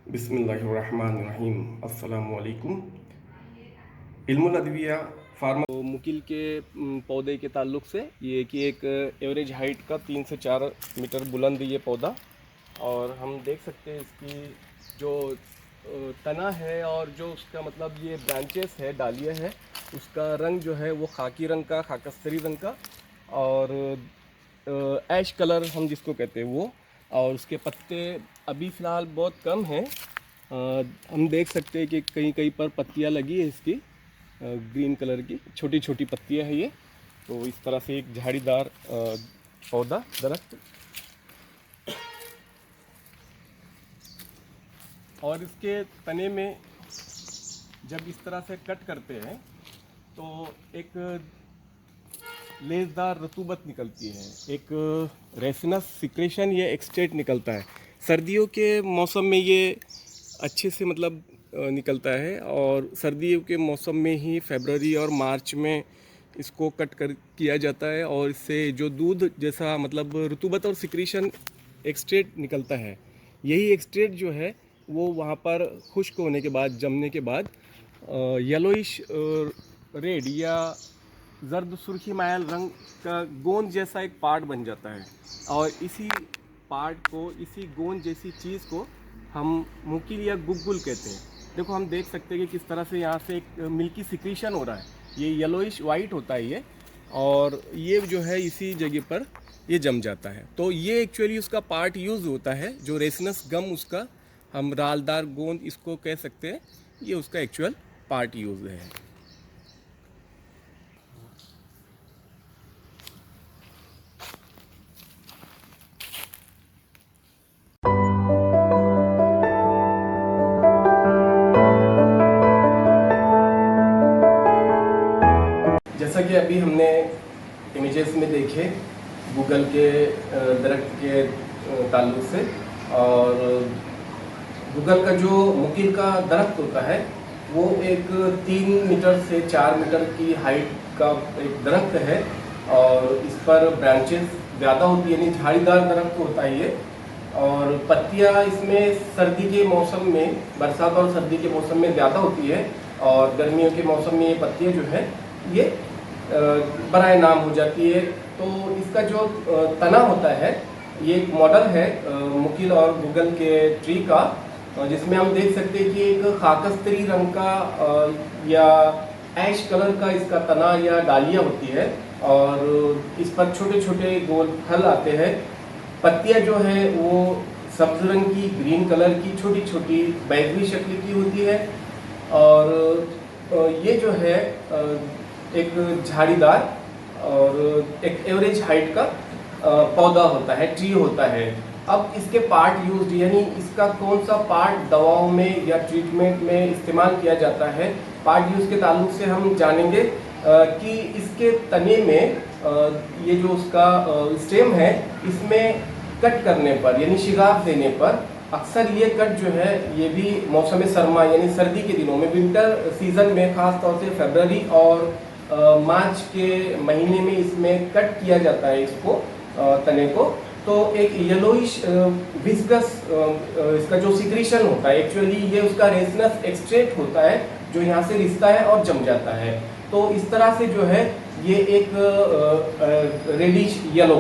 बिस्मिल्लाहिर्रहमानिर्रहीम। अस्सलामु अलैकुम। इल्मुल अदविया फार्मा तो मुकिल के पौधे के ताल्लुक से ये कि एक एवरेज हाइट का 3 से 4 मीटर बुलंद ये पौधा, और हम देख सकते हैं इसकी जो तना है और जो उसका मतलब ये ब्रांचेस है, डालियाँ है, उसका रंग जो है वो खाकी रंग का, खाकस्तरी रंग का और ऐश कलर हम जिसको कहते हैं वो। और उसके पत्ते अभी फ़िलहाल बहुत कम हैं। हम देख सकते हैं कि कहीं कहीं पर पत्तियां लगी है इसकी, ग्रीन कलर की छोटी छोटी पत्तियां हैं ये। तो इस तरह से एक झाड़ीदार पौधा दरख्त, और इसके तने में जब इस तरह से कट करते हैं तो एक लेसदार रतूबत निकलती है, एक रेसिनस सिक्रेशन ये एक्सट्रेट निकलता है। सर्दियों के मौसम में ये अच्छे से मतलब निकलता है, और सर्दियों के मौसम में ही फरवरी और मार्च में इसको कट कर किया जाता है, और इससे जो दूध जैसा मतलब रतूबत और सिक्रेशन एक्सट्रेट निकलता है, यही एक्सट्रेट जो है वो वहाँ पर खुश्क होने के बाद, जमने के बाद येलोइश रेड या जर्द सुर्खी मायल रंग का गोंद जैसा एक पार्ट बन जाता है। और इसी पार्ट को, इसी गोंद जैसी चीज़ को हम मुकिल या गुग्गुल कहते हैं। देखो हम देख सकते हैं कि किस तरह से यहाँ से एक मिल्की सिक्रीशन हो रहा है, ये येलोइश वाइट होता है ये, और ये जो है इसी जगह पर ये जम जाता है। तो ये एक्चुअली उसका पार्ट यूज़ होता है, जो रेसनस गम, उसका हम रालदार गोंद इसको कह सकते हैं, ये उसका एक्चुअल पार्ट यूज़ है। जैसा कि अभी हमने इमेजेस में देखे गूगल के दरख्त के ताल्लुक से, और गूगल का जो मुकिल का दरख्त होता है वो एक 3 मीटर से 4 मीटर की हाइट का एक दरख्त है, और इस पर ब्रांचेस ज़्यादा होती है, यानी झाड़ीदार दरख्त होता है ये। और पत्तियाँ इसमें सर्दी के मौसम में, बरसात और सर्दी के मौसम में ज़्यादा होती है, और गर्मियों के मौसम में ये पत्तियाँ जो है ये बराए नाम हो जाती है। तो इसका जो तना होता है, ये एक मॉडल है मुकिल और गूगल के ट्री का, जिसमें हम देख सकते हैं कि एक खाकस्तरी रंग का या ऐश कलर का इसका तना या डालियाँ होती है, और इस पर छोटे छोटे गोल फल आते हैं। पत्तियाँ जो है वो सब्ज रंग की, ग्रीन कलर की, छोटी छोटी बैगनी शक्ल की होती है, और ये जो है एक झाड़ीदार और एक एवरेज हाइट का पौधा होता है, ट्री होता है। अब इसके पार्ट यूज, यानी इसका कौन सा पार्ट दवाओं में या ट्रीटमेंट में इस्तेमाल किया जाता है, पार्ट यूज के ताल्लुक से हम जानेंगे कि इसके तने में ये जो उसका स्टेम है, इसमें कट करने पर यानी शिगाफ देने पर अक्सर ये कट जो है ये भी मौसम सरमा यानी सर्दी के दिनों में, विंटर सीजन में, खास तौर से फरवरी और मार्च के महीने में इसमें कट किया जाता है इसको, तने को। तो एक येलोइश विस्कस इसका जो सिक्रीशन होता है, एक्चुअली ये उसका रेसनस एक्सट्रेट होता है जो यहाँ से रिश्ता है और जम जाता है। तो इस तरह से जो है ये एक रेडिश येलो,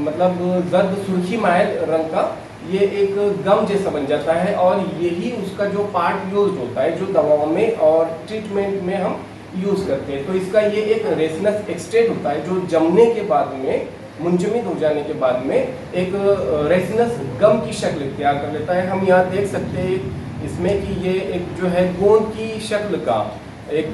मतलब जर्द सुर्खी मायल रंग का ये एक गम जैसा बन जाता है, और यही उसका जो पार्ट यूज होता है, जो दवाओं में और ट्रीटमेंट में हम यूज़ करते हैं। तो इसका ये एक रेसनस एक्सट्रेट होता है जो जमने के बाद में, मुंजमद हो जाने के बाद में एक रेसनस गम की शक्ल इख्तियार कर लेता है। हम यहाँ देख सकते हैं इसमें कि ये एक जो है गोंद की शक्ल का एक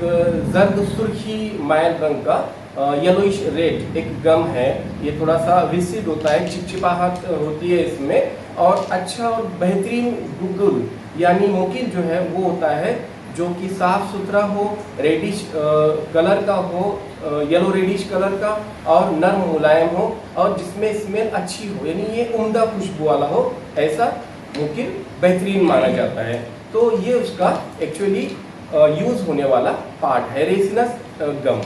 जर्द सुर्खी मायल रंग का येलोइश रेड एक गम है। ये थोड़ा सा विसिड होता है, चिपचिपाहट होती है इसमें, और अच्छा और बेहतरीन गुग्गुल यानी मुकिल जो है वो होता है जो कि साफ सुथरा हो, रेडिश कलर का हो, येलो रेडिश कलर का, और नर्म मुलायम हो, और जिसमें स्मेल अच्छी हो, यानी ये उम्दा खुशबू वाला हो, ऐसा मुकिल बेहतरीन माना जाता है। तो ये उसका एक्चुअली यूज़ होने वाला पार्ट है, रेसिनस गम।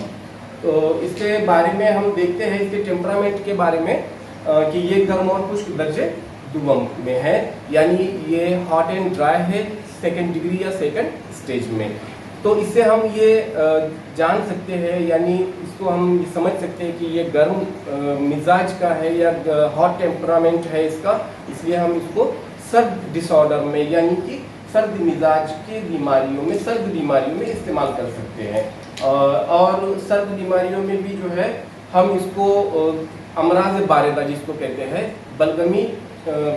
तो इसके बारे में हम देखते हैं, इसके टेम्परामेंट के बारे में कि ये गर्म और खुश्क दर्जे दुवम में है, यानी ये हॉट एंड ड्राई है सेकंड डिग्री या सेकंड स्टेज में। तो इससे हम ये जान सकते हैं, यानी इसको हम समझ सकते हैं कि ये गर्म मिजाज का है या हॉट टेम्परामेंट है इसका, इसलिए हम इसको सर्द डिसऑर्डर में यानी कि सर्द मिजाज के बीमारियों में, सर्द बीमारियों में इस्तेमाल कर सकते हैं। और सर्द बीमारियों में भी जो है हम इसको अमराज बारिदा जिसको कहते हैं, बलगमी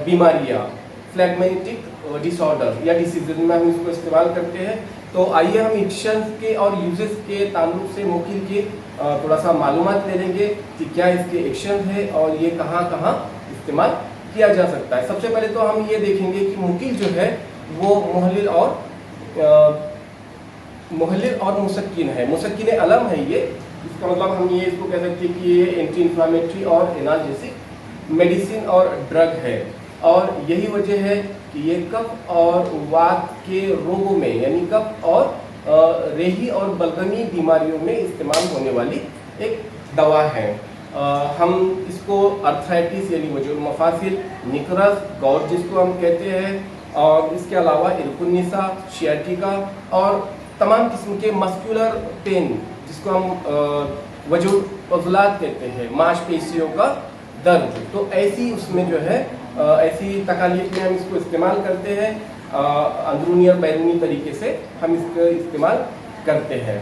बीमारियाँ, फ्लैगमेटिक डिसऑर्डर या डिसीज में हम इसको इस्तेमाल करते हैं। तो आइए हम एक्शंस के और यूजेस के ताल्लुक से मुकिल के थोड़ा सा मालूमात ले लेंगे कि क्या इसके एक्शन है और ये कहाँ कहाँ इस्तेमाल किया जा सकता है। सबसे पहले तो हम ये देखेंगे कि मुकिल जो है वो मुहल्लिल और मुसक्किन है। मुसक्किन अलम है ये, इसका मतलब हम ये इसको कह सकते हैं कि ये एंटी इन्फ्लामेटरी और एनाल्जेसिक मेडिसिन और ड्रग है। और यही वजह है कि ये कफ और वात के रोगों में, यानी कफ और रेही और बलगमी बीमारियों में इस्तेमाल होने वाली एक दवा है। हम इसको अर्थराइटिस यानी वजूद मफासिल, निकरस, गौर जिसको हम कहते हैं, और इसके अलावा इरकुन्निसा, शियाटिका और तमाम किस्म के मस्कुलर पेन जिसको हम वजूद अज़लात कहते हैं, मांसपेशियों का दर्द, तो ऐसी उसमें जो है ऐसी तकालीफ में हम इसको इस्तेमाल करते हैं। अंदरूनी और बैरूनी तरीके से हम इसका इस्तेमाल करते हैं।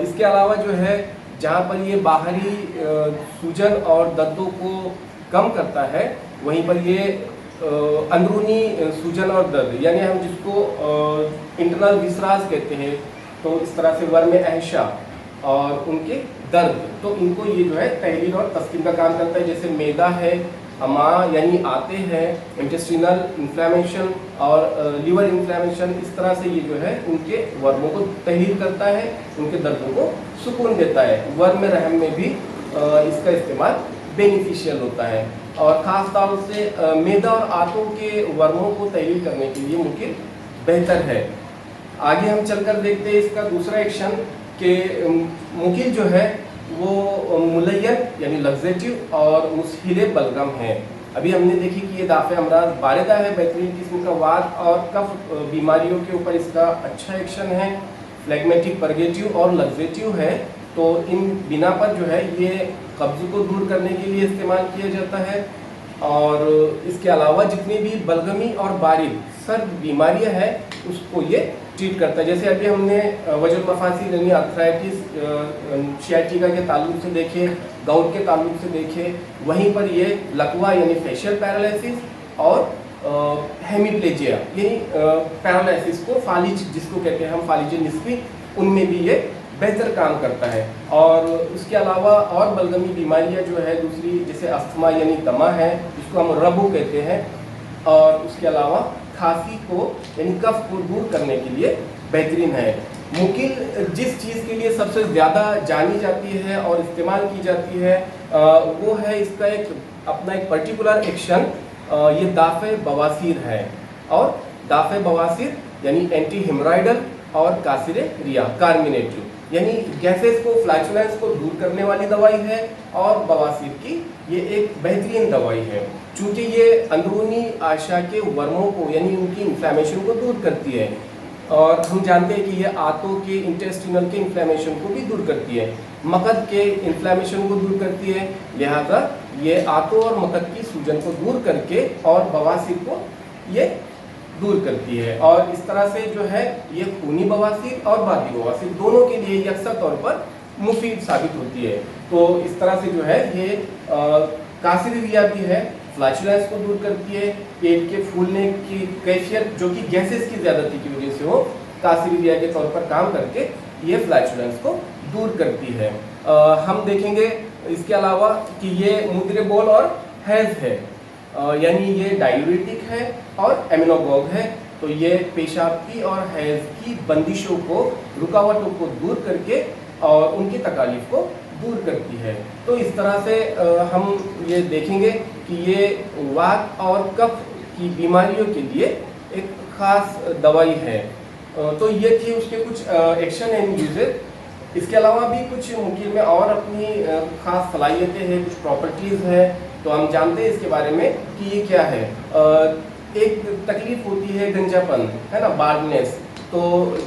इसके अलावा जो है जहाँ पर ये बाहरी सूजन और दर्दों को कम करता है, वहीं पर ये अंदरूनी सूजन और दर्द, यानी हम जिसको इंटरनल विसरास कहते हैं, तो इस तरह से वर्म अहशा और उनके दर्द, तो इनको ये जो है तहरीर और तस्कीन का काम करता है। जैसे मैदा है, अमा यानी आते हैं, इंटेस्टिनल इन्फ्लेमेशन और लीवर इन्फ्लेमेशन, इस तरह से ये जो है उनके वर्मों को तहरीर करता है, उनके दर्दों को सुकून देता है। वर्म रहम में भी इसका इस्तेमाल बेनिफिशियल होता है, और ख़ास तौर से मैदा और आंतों के वर्मों को तहरीर करने के लिए मुकिल बेहतर है। आगे हम चलकर देखते हैं इसका दूसरा एक्शन कि मुकिल जो है वो मुलय्यन यानी लग्जेटिव और मुस्हिल बलगम है। अभी हमने देखी कि ये दाफ़े अमराज बारिदा है, बेहतरीन किस्म का वात और कफ बीमारियों के ऊपर इसका अच्छा एक्शन है, फ्लैगमेटिक, परगेटिव और लग्जेटिव है। तो इन बिना पर जो है ये कब्ज़ को दूर करने के लिए इस्तेमाल किया जाता है। और इसके अलावा जितनी भी बलगमी और बारिद सर्द बीमारियां हैं उसको ये ट्रीट करता है। जैसे अभी हमने वजन मफासिल यानी अर्थराइटिस शियाटिका के ताल्लुक से देखे, गाउट के ताल्लुक से देखे, वहीं पर ये लकवा यानी फेशियल पैरालिसिस और हेमीप्लेजिया यानी पैरालिसिस को फालिज जिसको कहते हैं हम, फालिज निस्बी, उनमें भी ये बेहतर काम करता है। और उसके अलावा और बलगमी बीमारियां जो है दूसरी, जैसे अस्थमा यानी दमा है जिसको हम रबू कहते हैं, और उसके अलावा खांसी को यानी कफ को दूर करने के लिए बेहतरीन है। मुकिल जिस चीज़ के लिए सबसे ज़्यादा जानी जाती है और इस्तेमाल की जाती है वो है इसका एक अपना एक पर्टिकुलर एक्शन, ये दाफ़े बवासीर है। और दाफ़े बवासीर यानी एंटी हेमराइडल और कासिर रिया कार्मिनेटिव यानी गैसेस को, फ्लैचुलेंस को दूर करने वाली दवाई है, और बवासीर की ये एक बेहतरीन दवाई है। चूँकि ये अंदरूनी आशा के वर्मों को यानी उनकी इन्फ्लेमेशन को दूर करती है, और हम जानते हैं कि ये आंतों के इंटेस्टिनल के इन्फ्लेमेशन को भी दूर करती है, मकद के इन्फ्लेमेशन को दूर करती है। लिहाजा ये आंतों और मकद की सूजन को दूर करके और बवासीर को ये दूर करती है। और इस तरह से जो है ये खूनी बवासीर और बादी बवासीर दोनों के लिए यकसा तौर पर मुफीद साबित होती है। तो इस तरह से जो है ये कासिर रिया भी है, फ्लैचुलेंस को दूर करती है, पेट के फूलने की कैफियत जो कि गैसेस की ज़्यादती की वजह से हो, कासिर रिया के तौर पर काम करके ये फ्लैचुलेंस को दूर करती है। हम देखेंगे इसके अलावा कि ये मुद्रेबोल और हैज़ है, यानी ये डायूरेटिक है और एमिनोगोग है। तो ये पेशाब की और हैज़ की बंदिशों को, रुकावटों को दूर करके और उनकी तकालीफ को दूर करती है। तो इस तरह से हम ये देखेंगे कि ये वात और कफ की बीमारियों के लिए एक ख़ास दवाई है। तो ये थी उसके कुछ एक्शन एंड यूजेज। इसके अलावा भी कुछ मुकिल में और अपनी ख़ास सलाहियतें हैं, कुछ प्रॉपर्टीज़ हैं। तो हम जानते हैं इसके बारे में कि ये क्या है। एक तकलीफ होती है गंजापन, है ना, बार्डनेस। तो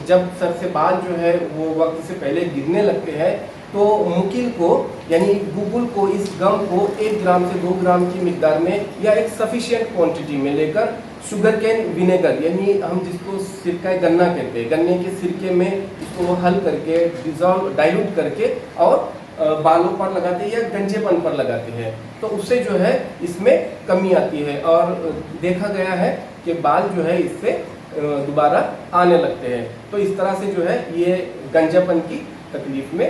जब सर से बाल जो है वो वक्त से पहले गिरने लगते हैं तो मुकील को यानी गूगल को इस गम को 1 ग्राम से 2 ग्राम की मिकदार में या एक सफिशिएंट क्वांटिटी में लेकर शुगर कैन विनेगर यानी हम जिसको सिरका गन्ना कहते हैं, गन्ने के सिरके में इसको हल करके डाइल्यूट करके और बालों पर लगाते हैं या गंजेपन पर लगाते हैं, तो उससे जो है इसमें कमी आती है और देखा गया है कि बाल जो है इससे दोबारा आने लगते हैं। तो इस तरह से जो है ये गंजापन की तकलीफ में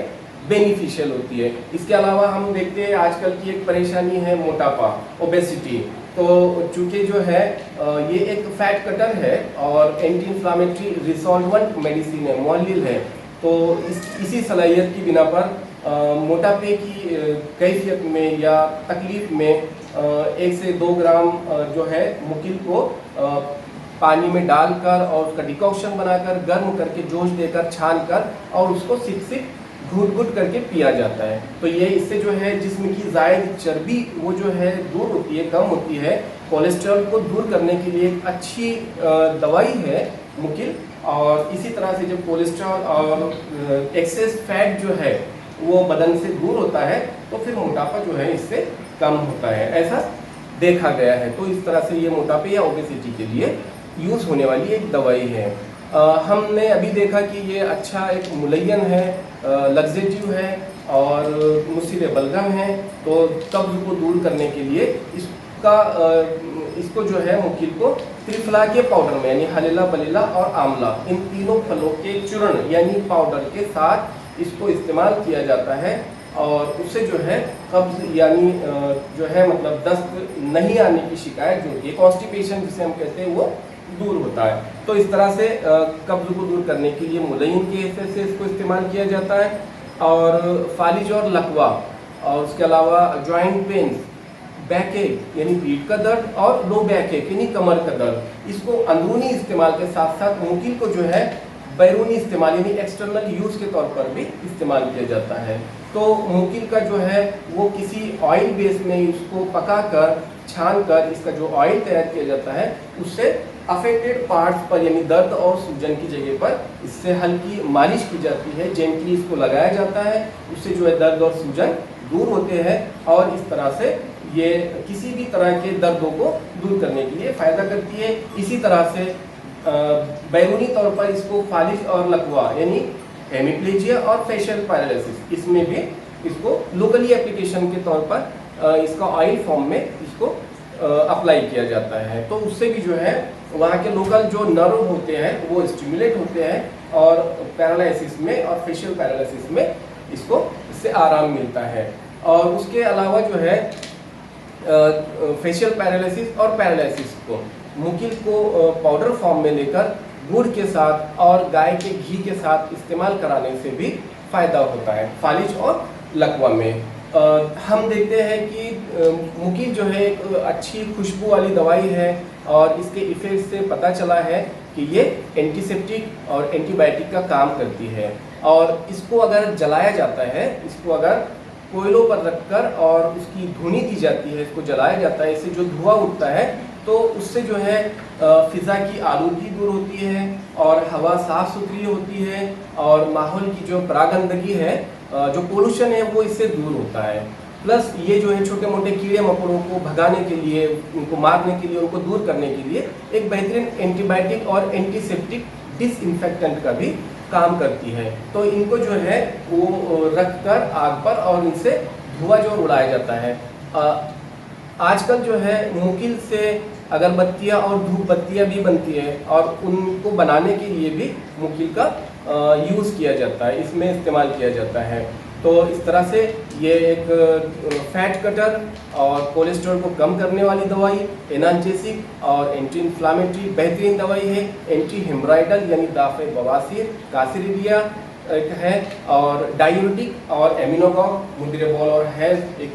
बेनिफिशियल होती है। इसके अलावा हम देखते हैं आजकल की एक परेशानी है मोटापा, ओबेसिटी। तो चूँकि जो है ये एक फैट कटर है और एंटी इंफ्लामेटरी रिसॉल्वेंट मेडिसिन है, मौलिल है। तो इसी सलाहियत की बिना पर मोटापे की कैफियत में या तकलीफ में 1 से 2 ग्राम जो है मुकील को पानी में डालकर और उसका डिकॉक्शन बनाकर गर्म करके जोश देकर छान कर और उसको सिप घुट करके पिया जाता है। तो ये इससे जो है जिस्म की ज़ायद चर्बी वो जो है दूर होती है, कम होती है। कोलेस्ट्रॉल को दूर करने के लिए एक अच्छी दवाई है मुकील। और इसी तरह से जब कोलेस्ट्रॉल और एक्सेस फैट जो है वो बदन से दूर होता है तो फिर मोटापा जो है इससे कम होता है, ऐसा देखा गया है। तो इस तरह से ये मोटापे या ओबेसिटी के लिए यूज़ होने वाली एक दवाई है। हमने अभी देखा कि ये अच्छा एक मुलय्यन है, लग्जेटिव है और मुस्सिर बलगम है। तो कब्ज़ को दूर करने के लिए इसको जो है मुकील को त्रिफला के पाउडर में यानी हलेला बलेला और आंवला इन तीनों फलों के चूर्ण यानी पाउडर के साथ इसको इस्तेमाल किया जाता है और उससे जो है कब्ज़ यानी जो है मतलब दस्त नहीं आने की शिकायत जो कि कॉन्स्टिपेशन जिसे हम कहते हैं वो दूर होता है। तो इस तरह से कब्ज़ को दूर करने के लिए मुलय्यन के हिस्से से इसको इस्तेमाल किया जाता है। और फालिज और लकवा और उसके अलावा जॉइंट पेन, बैक एक यानी पीठ का दर्द और लो बैक एक यानी कमर का दर्द, इसको अंदरूनी इस्तेमाल के साथ साथ मुकील को जो है बैरूनी इस्तेमाल यानी एक्सटर्नल यूज़ के तौर पर भी इस्तेमाल किया जाता है। तो मुकील का जो है वो किसी ऑयल बेस में इसको पकाकर छान कर इसका जो ऑयल तैयार किया जाता है उससे अफेक्टेड पार्ट्स पर यानी दर्द और सूजन की जगह पर इससे हल्की मालिश की जाती है, जेंटली इसको लगाया जाता है, उससे जो है दर्द और सूजन दूर होते हैं और इस तरह से ये किसी भी तरह के दर्दों को दूर करने के लिए फ़ायदा करती है। इसी तरह से बैरूनी तौर पर इसको फालिज और लकवा यानी हेमिप्लेजिया और फेशियल पैरालिसिस इसमें भी इसको लोकली एप्लीकेशन के तौर पर इसका ऑयल फॉर्म में इसको अप्लाई किया जाता है। तो उससे भी जो है वहाँ के लोकल जो नर्व होते हैं वो स्टिमुलेट होते हैं और पैरालिसिस में और फेशियल पैरालिसिस में इससे आराम मिलता है। और उसके अलावा जो है फेशियल पैरालिसिस और पैरालिसिस को मुकील को पाउडर फॉर्म में लेकर गुड़ के साथ और गाय के घी के साथ इस्तेमाल कराने से भी फ़ायदा होता है फालिज और लकवा में। हम देखते हैं कि मुकील जो है एक अच्छी खुशबू वाली दवाई है और इसके इफ़ेक्ट से पता चला है कि ये एंटीसेप्टिक और एंटीबायोटिक का काम करती है। और इसको अगर जलाया जाता है, इसको अगर कोयलों पर रखकर और उसकी धुनी दी जाती है, इसको जलाया जाता है, इससे जो धुआं उठता है तो उससे जो है फ़िज़ा की आलूगी दूर होती है और हवा साफ़ सुथरी होती है और माहौल की जो परागंदगी है, जो पोल्यूशन है वो इससे दूर होता है। प्लस ये जो है छोटे मोटे कीड़े मकोड़ों को भगाने के लिए, उनको मारने के लिए, उनको दूर करने के लिए एक बेहतरीन एंटीबायोटिक और एंटीसेप्टिक डिसइंफेक्टेंट का भी काम करती है। तो इनको जो है वो रखकर आग पर और इनसे धुआं जो उड़ाया जाता है। आजकल जो है मुकील से अगरबत्तियाँ और धूप बत्तियाँ भी बनती है और उनको बनाने के लिए भी मुकील का यूज़ किया जाता है, इसमें इस्तेमाल किया जाता है। तो इस तरह से ये एक फैट कटर और कोलेस्ट्रॉल को कम करने वाली दवाई, एनाल्जेसिक और एंटी इन्फ्लामेटरी बेहतरीन दवाई है। एंटी हेमराइडल यानी दाफ़े बवासीर, कासिरिडिया एक है और डायूरेटिक और एमिनोगॉग, मुद्रेबॉल और हैज़ एक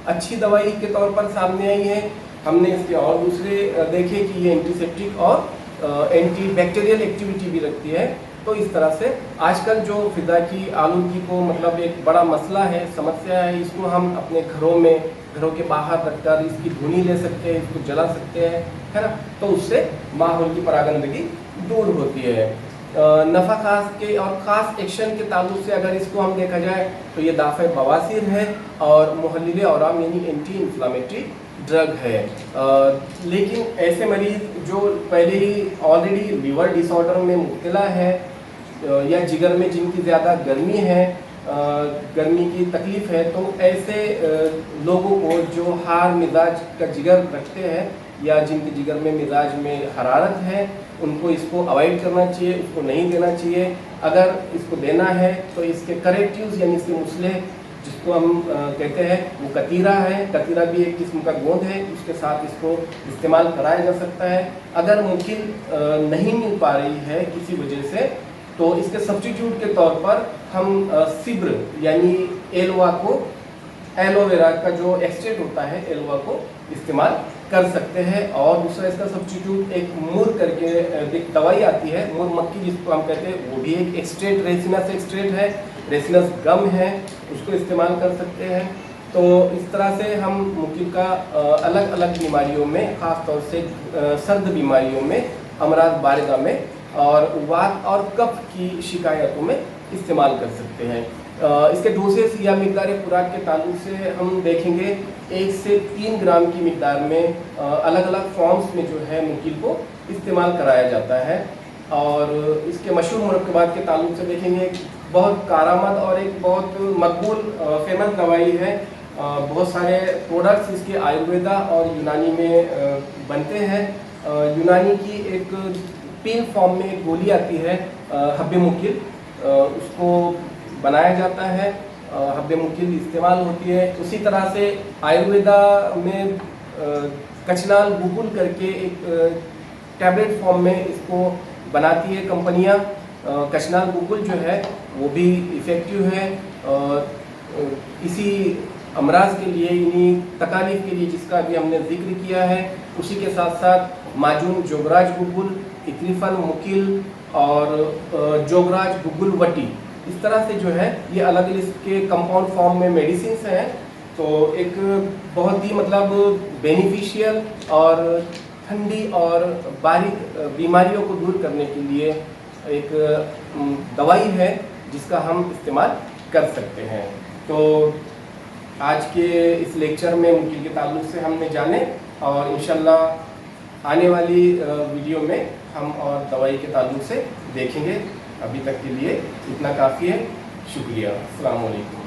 अच्छी दवाई के तौर पर सामने आई है। हमने इसके और दूसरे देखे कि ये एंटीसेप्टिक और एंटी बैक्टीरियल एक्टिविटी भी रखती है। तो इस तरह से आजकल जो फ़िज़ा की आलूगी को मतलब एक बड़ा मसला है, समस्या है, इसको हम अपने घरों में घरों के बाहर रखकर इसकी धुनी ले सकते हैं, इसको जला सकते हैं, है ना। तो उससे माहौल की परागंदगी दूर होती है। नफ़ा खास के और ख़ास एक्शन के ताल्लुक से अगर इसको हम देखा जाए तो ये दाफ़े बवासीर है और मुहल्लिल औराम यानी एंटी इन्फ्लामेटरी ड्रग है। लेकिन ऐसे मरीज़ जो पहले ही ऑलरेडी लीवर डिसऑर्डर में मुब्तला है या जिगर में जिनकी ज़्यादा गर्मी है, गर्मी की तकलीफ़ है, तो ऐसे लोगों को जो हार मिजाज का जिगर रखते हैं या जिनके जिगर में मिजाज में हरारत है, उनको इसको अवॉइड करना चाहिए, उसको नहीं देना चाहिए। अगर इसको देना है तो इसके करेक्टिव्स यानी इसके मुसले जिसको हम कहते हैं वो कतीरा है। कतीरा भी एक किस्म का गोंद है, उसके साथ इसको इस्तेमाल कराया जा सकता है। अगर मुमकिन नहीं मिल पा रही है किसी वजह से, तो इसके सब्स्टिट्यूट के तौर पर हम सिब्र यानी एलोवा को, एलोवेरा का जो एक्सट्रैक्ट होता है एलोवा को इस्तेमाल कर सकते हैं। और दूसरा इसका सब्स्टिट्यूट एक मुर करके एक दवाई आती है, मुर मक्खी जिसको हम कहते हैं, वो भी एक एक्सट्रैक्ट रेसिनस एक्सट्रैक्ट है, रेसिनस गम है, उसको इस्तेमाल कर सकते हैं। तो इस तरह से हम मुकिल का अलग अलग बीमारियों में, ख़ास तौर से सर्द बीमारियों में, अमराज बारिदा में और वात और कफ की शिकायतों में इस्तेमाल कर सकते हैं। इसके डोसेस या मिकदार खुराक के ताल्लुक से हम देखेंगे 1 से 3 ग्राम की मिकदार में अलग अलग फॉर्म्स में जो है मुकील को इस्तेमाल कराया जाता है। और इसके मशहूर मुरक्कबात के ताल्लुक से देखेंगे, बहुत कारामद और एक बहुत मकबूल फेमस दवाई है। बहुत सारे प्रोडक्ट्स इसके आयुर्वेदा और यूनानी में बनते हैं। यूनानी की एक पिल फॉर्म में एक गोली आती है हब्बे मुकील, उसको बनाया जाता है, हब्बे मुकील इस्तेमाल होती है। उसी तरह से आयुर्वेदा में कचनाल गुगुल करके एक टैबलेट फॉर्म में इसको बनाती है कंपनियां। कचनाल गुगुल जो है वो भी इफ़ेक्टिव है इसी अमराज के लिए, इन्हीं तकालीफ के लिए जिसका अभी हमने जिक्र किया है। उसी के साथ साथ माजून जोगराज गुगुल, इक्रिफन मुकील और जोगराज गुगुल वटी, इस तरह से जो है ये अलग अलग इसके कंपाउंड फॉर्म में मेडिसिन हैं। तो एक बहुत ही मतलब बेनिफिशियल और ठंडी और बारीक बीमारियों को दूर करने के लिए एक दवाई है जिसका हम इस्तेमाल कर सकते हैं। तो आज के इस लेक्चर में मुकील के ताल्लुक से हमने जाने, और इंशाल्लाह आने वाली वीडियो में हम और दवाई के ताल्लुक से देखेंगे। अभी तक के लिए इतना काफ़ी है। शुक्रिया। अस्सलाम वालेकुम।